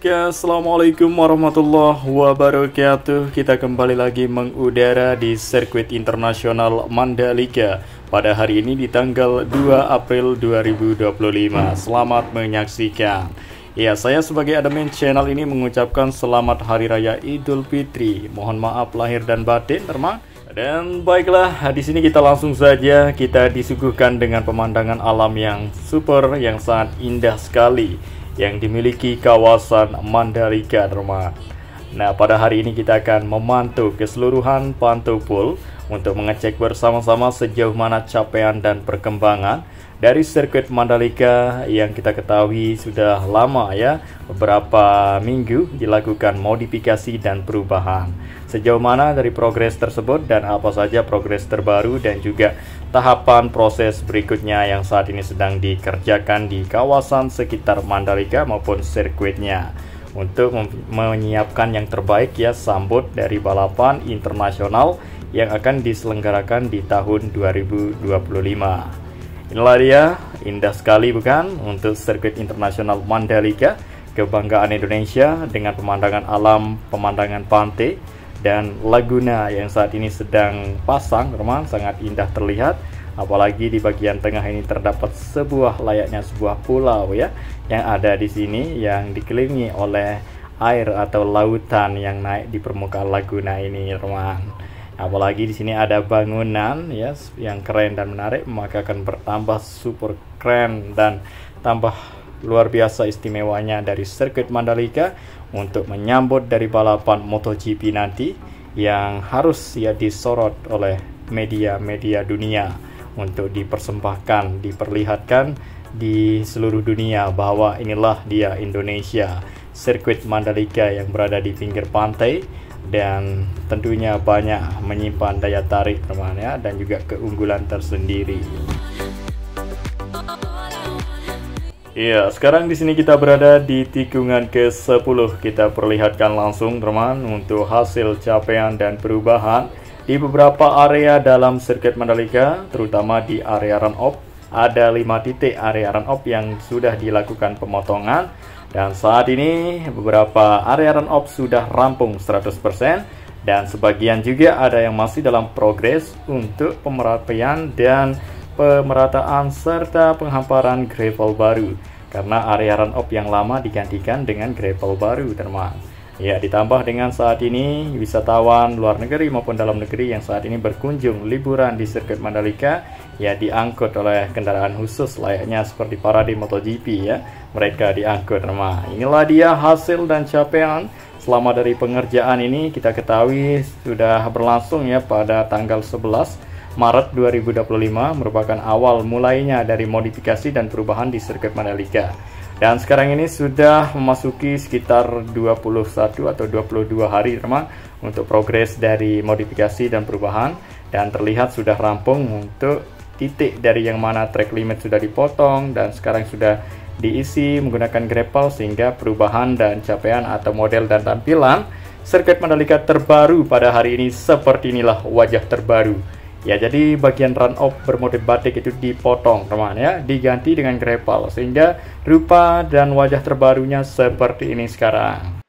Oke, assalamualaikum warahmatullahi wabarakatuh. Kita kembali lagi mengudara di sirkuit internasional Mandalika pada hari ini di tanggal 2 April 2025. Selamat menyaksikan. Ya, saya sebagai admin channel ini mengucapkan selamat Hari Raya Idul Fitri. Mohon maaf lahir dan batin, teman. Dan baiklah, di sini kita langsung saja kita disuguhkan dengan pemandangan alam yang super, yang sangat indah sekali yang dimiliki kawasan Mandalika, teman. Nah, pada hari ini kita akan memantau keseluruhan pantau pool untuk mengecek bersama-sama sejauh mana capaian dan perkembangan dari sirkuit Mandalika yang kita ketahui sudah lama ya, beberapa minggu dilakukan modifikasi dan perubahan. Sejauh mana dari progres tersebut dan apa saja progres terbaru dan juga tahapan proses berikutnya yang saat ini sedang dikerjakan di kawasan sekitar Mandalika maupun sirkuitnya untuk menyiapkan yang terbaik ya sambut dari balapan internasional yang akan diselenggarakan di tahun 2025. Inilah dia, indah sekali bukan untuk sirkuit internasional Mandalika, kebanggaan Indonesia dengan pemandangan alam, pemandangan pantai dan laguna yang saat ini sedang pasang, teman, sangat indah terlihat. Apalagi di bagian tengah ini terdapat sebuah layaknya sebuah pulau ya yang ada di sini yang dikelilingi oleh air atau lautan yang naik di permukaan laguna ini, teman. Apalagi di sini ada bangunan ya yang keren dan menarik, maka akan bertambah super keren dan tambah luar biasa istimewanya dari sirkuit Mandalika untuk menyambut dari balapan MotoGP nanti yang harus ya disorot oleh media-media dunia untuk dipersembahkan, diperlihatkan di seluruh dunia bahwa inilah dia Indonesia, sirkuit Mandalika yang berada di pinggir pantai dan tentunya banyak menyimpan daya tarik, teman ya, dan juga keunggulan tersendiri. Iya, sekarang di sini kita berada di tikungan ke-10. Kita perlihatkan langsung, teman, untuk hasil capaian dan perubahan di beberapa area dalam sirkuit Mandalika, terutama di area run-off. Ada 5 titik area run-off yang sudah dilakukan pemotongan dan saat ini beberapa area run-off sudah rampung 100% dan sebagian juga ada yang masih dalam progres untuk pemerapian dan pemerataan serta penghamparan gravel baru karena area run-off yang lama digantikan dengan gravel baru, teman. Ya, ditambah dengan saat ini wisatawan luar negeri maupun dalam negeri yang saat ini berkunjung liburan di sirkuit Mandalika ya diangkut oleh kendaraan khusus layaknya seperti parade MotoGP ya. Mereka diangkut, teman. Inilah dia hasil dan capaian selama dari pengerjaan ini kita ketahui sudah berlangsung ya pada tanggal 11 Maret 2025 merupakan awal mulainya dari modifikasi dan perubahan di sirkuit Mandalika. Dan sekarang ini sudah memasuki sekitar 21 atau 22 hari, teman, untuk progres dari modifikasi dan perubahan dan terlihat sudah rampung untuk titik dari yang mana track limit sudah dipotong dan sekarang sudah diisi menggunakan gravel sehingga perubahan dan capaian atau model dan tampilan sirkuit Mandalika terbaru pada hari ini seperti inilah wajah terbaru. Ya, jadi bagian run-off bermotif batik itu dipotong, teman ya, diganti dengan gravel sehingga rupa dan wajah terbarunya seperti ini sekarang.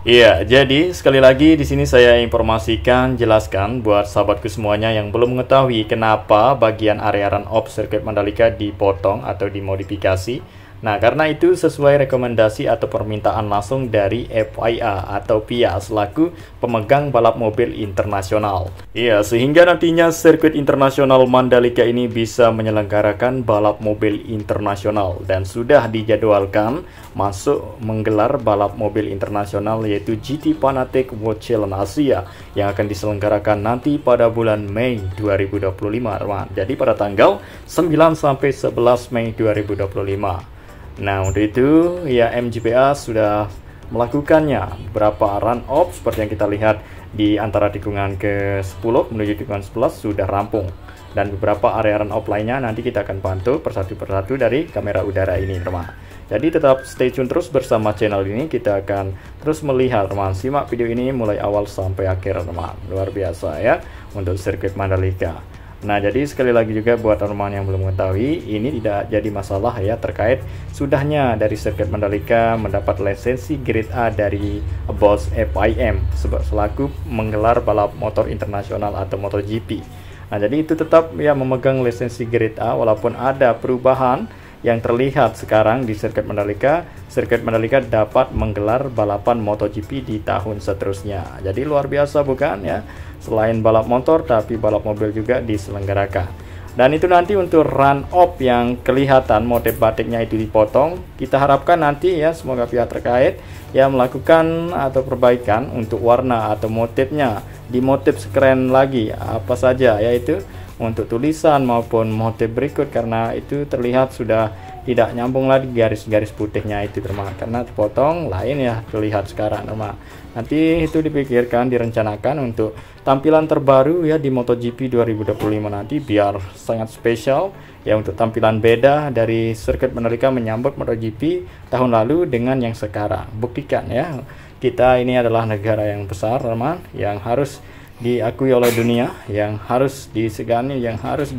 Iya, jadi sekali lagi di sini saya informasikan, jelaskan buat sahabatku semuanya yang belum mengetahui kenapa bagian area run-off sirkuit Mandalika dipotong atau dimodifikasi. Nah, karena itu sesuai rekomendasi atau permintaan langsung dari FIA atau FIA selaku pemegang balap mobil internasional. Iya, sehingga nantinya sirkuit internasional Mandalika ini bisa menyelenggarakan balap mobil internasional dan sudah dijadwalkan masuk menggelar balap mobil internasional yaitu GT Fanatec World Challenge Asia yang akan diselenggarakan nanti pada bulan Mei 2025, teman. Jadi pada tanggal 9 sampai 11 Mei 2025. Nah, untuk itu ya MGPA sudah melakukannya beberapa run-off seperti yang kita lihat di antara tikungan ke-10 menuju tikungan 11 sudah rampung dan beberapa area run-off lainnya nanti kita akan pantau persatu persatu dari kamera udara ini, teman. Jadi tetap stay tune terus bersama channel ini, kita akan terus melihat, teman. Simak video ini mulai awal sampai akhir, teman. Luar biasa ya untuk sirkuit Mandalika. Nah, jadi sekali lagi juga buat teman-teman yang belum mengetahui, ini tidak jadi masalah ya terkait sudahnya dari sirkuit Mandalika mendapat lisensi grade A dari BOS FIM selaku menggelar balap motor internasional atau MotoGP. Nah, jadi itu tetap ya memegang lisensi grade A walaupun ada perubahan yang terlihat sekarang di sirkuit Mandalika. Sirkuit Mandalika dapat menggelar balapan MotoGP di tahun seterusnya. Jadi luar biasa bukan ya? Selain balap motor tapi balap mobil juga diselenggarakan. Dan itu nanti untuk run up yang kelihatan motif batiknya itu dipotong. Kita harapkan nanti ya semoga pihak terkait ya melakukan atau perbaikan untuk warna atau motifnya, di motif sekeren lagi apa saja, yaitu untuk tulisan maupun motif berikut, karena itu terlihat sudah tidak nyambung lagi garis-garis putihnya itu teman, karena dipotong lain ya terlihat sekarang teman. Nanti itu dipikirkan, direncanakan untuk tampilan terbaru ya di MotoGP 2025 nanti biar sangat spesial ya, untuk tampilan beda dari sirkuit Mandalika menyambut MotoGP tahun lalu dengan yang sekarang. Buktikan ya, kita ini adalah negara yang besar teman, yang harus diakui oleh dunia, yang harus disegani, yang harus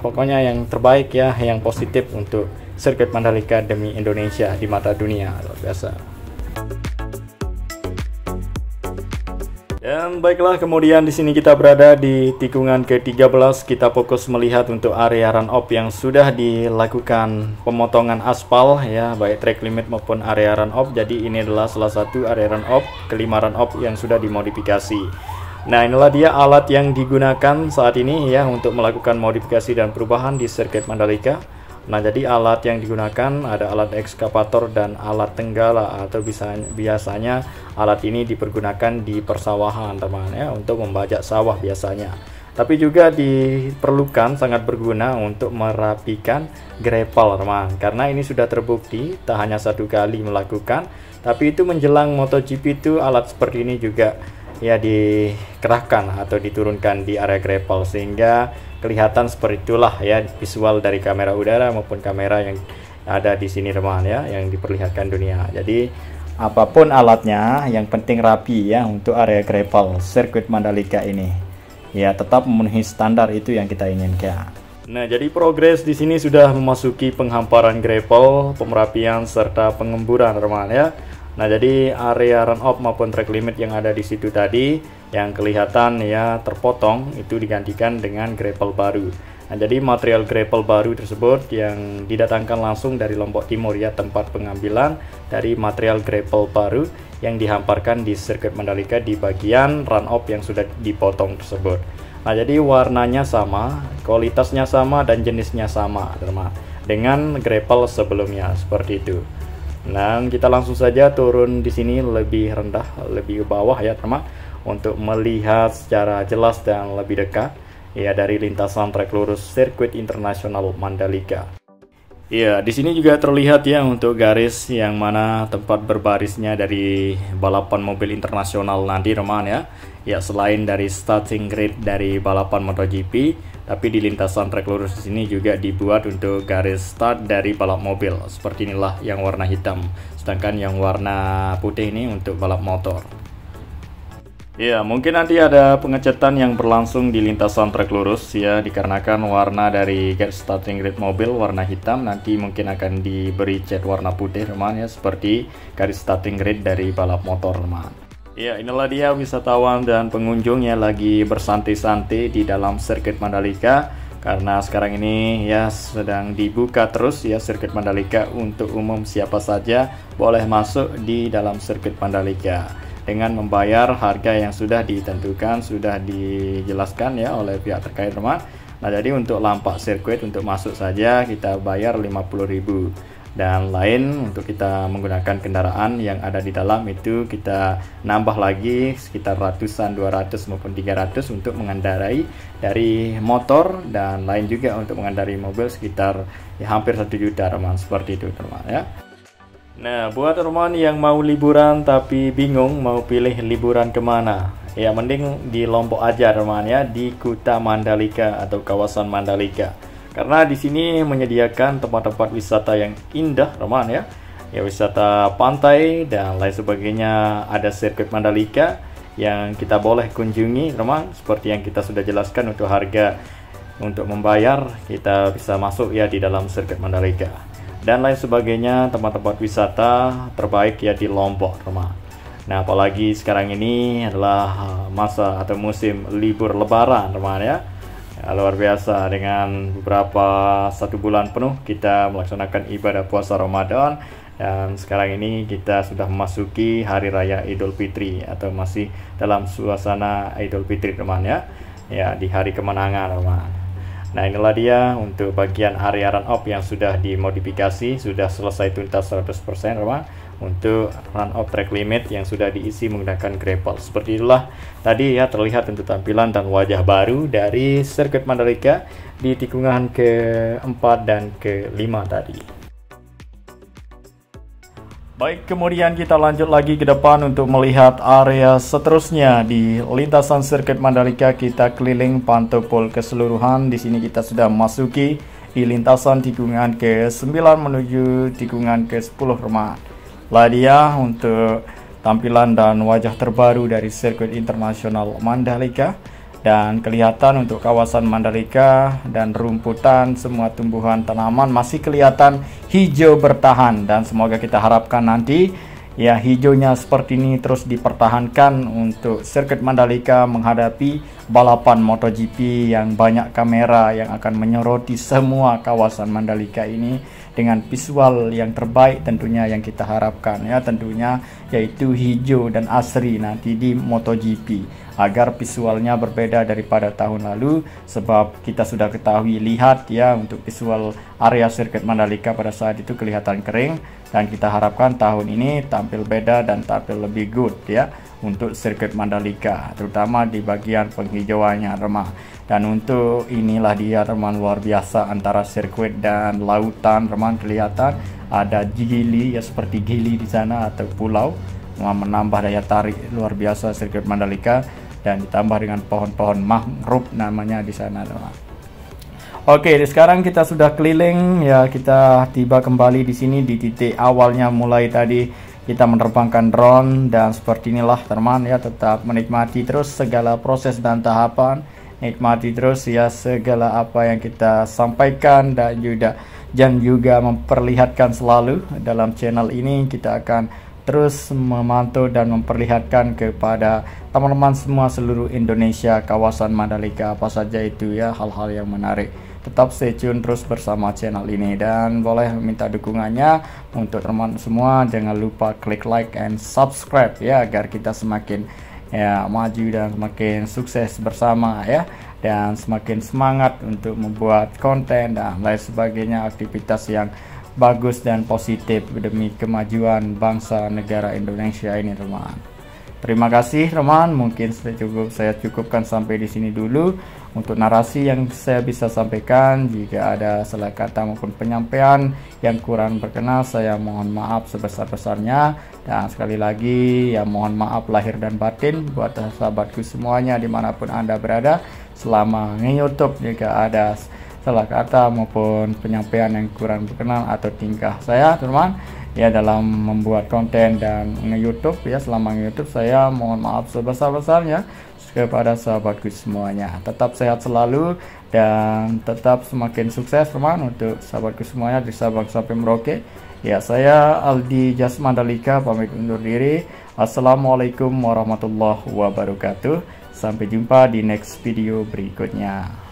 pokoknya yang terbaik ya, yang positif untuk sirkuit Mandalika demi Indonesia di mata dunia. Luar biasa. Dan baiklah, kemudian di sini kita berada di tikungan ke-13. Kita fokus melihat untuk area run up yang sudah dilakukan pemotongan aspal ya, baik track limit maupun area run up. Jadi ini adalah salah satu area run up, kelima run up yang sudah dimodifikasi. Nah, inilah dia alat yang digunakan saat ini ya untuk melakukan modifikasi dan perubahan di sirkuit Mandalika. Nah, jadi alat yang digunakan ada alat ekskavator dan alat tenggala, atau biasanya alat ini dipergunakan di persawahan teman ya, untuk membajak sawah biasanya. Tapi juga diperlukan, sangat berguna untuk merapikan grapple teman, karena ini sudah terbukti tak hanya satu kali melakukan, tapi itu menjelang MotoGP itu alat seperti ini juga ya dikerahkan atau diturunkan di area grapple, sehingga kelihatan seperti itulah ya visual dari kamera udara maupun kamera yang ada di sini teman ya, yang diperlihatkan dunia. Jadi apapun alatnya yang penting rapi ya untuk area gravel sirkuit Mandalika ini ya, tetap memenuhi standar itu yang kita inginkan. Nah, jadi progres di sini sudah memasuki penghamparan gravel, pemerapian serta pengemburan teman ya. Nah, jadi area run up maupun track limit yang ada di situ tadi yang kelihatan ya terpotong itu digantikan dengan gravel baru. Nah, jadi material gravel baru tersebut yang didatangkan langsung dari Lombok Timur ya, tempat pengambilan dari material gravel baru yang dihamparkan di sirkuit Mandalika di bagian run up yang sudah dipotong tersebut. Nah, jadi warnanya sama, kualitasnya sama, dan jenisnya sama teman, dengan gravel sebelumnya seperti itu. Nah, kita langsung saja turun di sini lebih rendah, lebih ke bawah ya teman, untuk melihat secara jelas dan lebih dekat ya dari lintasan trek lurus sirkuit internasional Mandalika. Ya, di sini juga terlihat ya untuk garis yang mana tempat berbarisnya dari balapan mobil internasional nanti teman ya. Ya, selain dari starting grid dari balapan MotoGP, tapi di lintasan trek lurus di sini juga dibuat untuk garis start dari balap mobil. Seperti inilah yang warna hitam, sedangkan yang warna putih ini untuk balap motor. Ya, mungkin nanti ada pengecetan yang berlangsung di lintasan trek lurus ya, dikarenakan warna dari garis starting grid mobil warna hitam, nanti mungkin akan diberi cat warna putih teman ya, seperti garis starting grid dari balap motor teman. Ya, inilah dia wisatawan dan pengunjung yang lagi bersantai-santai di dalam sirkuit Mandalika, karena sekarang ini ya sedang dibuka terus ya sirkuit Mandalika untuk umum, siapa saja boleh masuk di dalam sirkuit Mandalika dengan membayar harga yang sudah ditentukan, sudah dijelaskan ya oleh pihak terkait teman. Nah, jadi untuk lampak sirkuit untuk masuk saja kita bayar 50.000. Dan lain untuk kita menggunakan kendaraan yang ada di dalam itu kita nambah lagi sekitar ratusan, 200 maupun 300 untuk mengendarai dari motor, dan lain juga untuk mengendarai mobil sekitar ya hampir 1 juta teman, seperti itu teman ya. Nah, buat teman yang mau liburan tapi bingung mau pilih liburan kemana, ya mending di Lombok aja teman ya, di Kuta Mandalika atau kawasan Mandalika. Karena di sini menyediakan tempat-tempat wisata yang indah teman ya. Ya, wisata pantai dan lain sebagainya, ada sirkuit Mandalika yang kita boleh kunjungi teman, seperti yang kita sudah jelaskan untuk harga untuk membayar kita bisa masuk ya di dalam sirkuit Mandalika dan lain sebagainya, tempat-tempat wisata terbaik ya di Lombok teman. Nah apalagi sekarang ini adalah masa atau musim libur lebaran teman ya. Luar biasa, dengan beberapa 1 bulan penuh kita melaksanakan ibadah puasa Ramadan, dan sekarang ini kita sudah memasuki hari raya Idul Fitri atau masih dalam suasana Idul Fitri teman ya. Ya, di hari kemenangan teman. Nah inilah dia untuk bagian area run off yang sudah dimodifikasi, sudah selesai tuntas 100% teman. Untuk run off track limit yang sudah diisi menggunakan gravel. Seperti itulah tadi ya terlihat untuk tampilan dan wajah baru dari sirkuit Mandalika di tikungan ke-4 dan ke-5 tadi. Baik, kemudian kita lanjut lagi ke depan untuk melihat area seterusnya di lintasan sirkuit Mandalika. Kita keliling pantau pole keseluruhan. Di sini kita sudah memasuki di lintasan tikungan ke-9 menuju tikungan ke-10 teman. Lah dia untuk tampilan dan wajah terbaru dari sirkuit internasional Mandalika, dan kelihatan untuk kawasan Mandalika dan rumputan, semua tumbuhan tanaman masih kelihatan hijau bertahan, dan semoga kita harapkan nanti ya hijaunya seperti ini terus dipertahankan untuk sirkuit Mandalika menghadapi balapan MotoGP yang banyak kamera yang akan menyoroti semua kawasan Mandalika ini dengan visual yang terbaik tentunya yang kita harapkan ya, tentunya yaitu hijau dan asri nanti di MotoGP, agar visualnya berbeda daripada tahun lalu, sebab kita sudah ketahui lihat ya untuk visual area sirkuit Mandalika pada saat itu kelihatan kering, dan kita harapkan tahun ini tampil beda dan tampil lebih good ya untuk sirkuit Mandalika, terutama di bagian penghijauannya teman. Dan untuk inilah dia teman, luar biasa antara sirkuit dan lautan teman, kelihatan ada gili ya, seperti gili di sana atau pulau, menambah daya tarik luar biasa sirkuit Mandalika, dan ditambah dengan pohon-pohon mangrove namanya di sana teman. Oke, sekarang kita sudah keliling ya, kita tiba kembali di sini di titik awalnya mulai tadi kita menerbangkan drone, dan seperti inilah teman ya, tetap menikmati terus segala proses dan tahapan, nikmati terus ya segala apa yang kita sampaikan dan juga memperlihatkan selalu dalam channel ini. Kita akan terus memantau dan memperlihatkan kepada teman-teman semua seluruh Indonesia, kawasan Mandalika apa saja itu ya, hal-hal yang menarik. Tetap stay tune terus bersama channel ini, dan boleh minta dukungannya untuk teman semua, jangan lupa klik like and subscribe ya, agar kita semakin ya maju dan semakin sukses bersama ya, dan semakin semangat untuk membuat konten dan lain sebagainya, aktivitas yang bagus dan positif demi kemajuan bangsa negara Indonesia ini teman. Terima kasih teman, mungkin saya cukupkan sampai di sini dulu untuk narasi yang saya bisa sampaikan. Jika ada salah kata maupun penyampaian yang kurang berkenan, saya mohon maaf sebesar-besarnya, dan sekali lagi ya mohon maaf lahir dan batin buat sahabatku semuanya dimanapun Anda berada selama nge-YouTube. Jika ada salah kata maupun penyampaian yang kurang berkenan atau tingkah saya teman ya dalam membuat konten dan nge-YouTube ya, selama nge-YouTube saya mohon maaf sebesar-besarnya kepada sahabatku semuanya. Tetap sehat selalu dan tetap semakin sukses teman untuk sahabatku semuanya di Sabang sampai Merauke. Ya, saya Aldi Jas Mandalika pamit undur diri. Assalamualaikum warahmatullahi wabarakatuh. Sampai jumpa di next video berikutnya.